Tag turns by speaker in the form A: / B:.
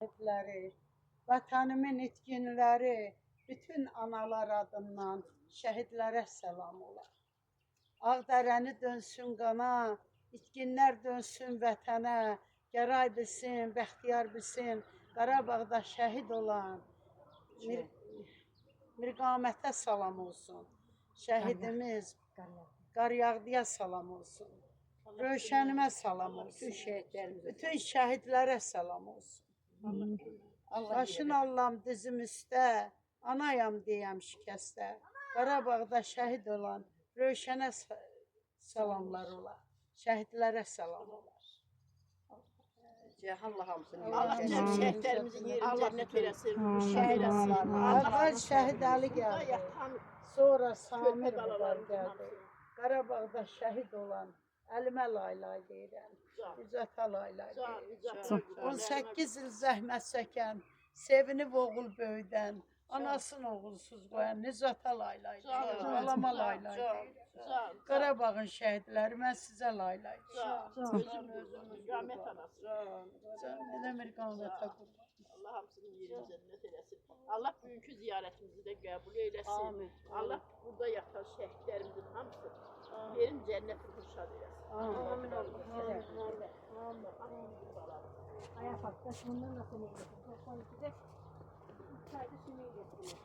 A: şəhidləri, vətənimin itkinləri, bütün analar adından şəhidlərə səlam olar. Ağdərəni dönsün qana, itkinlər dönsün vətənə, Gəray bilsin, Bəxtiyar bilsin, Qarabağda şəhid olan Mirqamətə salam olsun. Şəhidimiz Qaryağdıya salam olsun. Rövşənimə salam olsun. Bütün şəhidlərə salam olsun. Başın Allahım dizim üstə, anayam deyəm şikəstə. Qarabağda şəhid olan Rövşənə salamlar olar. Şəhidlərə salam olar.
B: Allah hamısını
C: Allah cəm şəhidlərimizin yerini cənnət eləsin.
A: Şəhid Əvvəl Şəhid Əli gəldi. Sonra Samir gəldi. Qarabağda şəhid olan Əlimə laylay deyirəm. İzzətə laylay deyirəm. 18 il zəhmət çəkən, sevinib oğul böyüdən, anasını oğulsuz qoyan Nizzətə laylay deyirəm. Balama laylay deyirəm. Qarabağın şəhidləri, mən sizə laylay deyirəm.
C: Rəhmət anası.
A: Elə Mirqamətə qurban.
C: Allah hamısının yerini cənnət eləsin. Allah bugünkü ziyarətimizi də qəbul eləsin. Allah burada yatan şəhidlərimizin hamısı yerin cənnəti qurşad eləsin.
A: Amin.
D: Ayağa kalk. Bundan nasıl ne yapıyorsun? Çayda sümüğü getirin.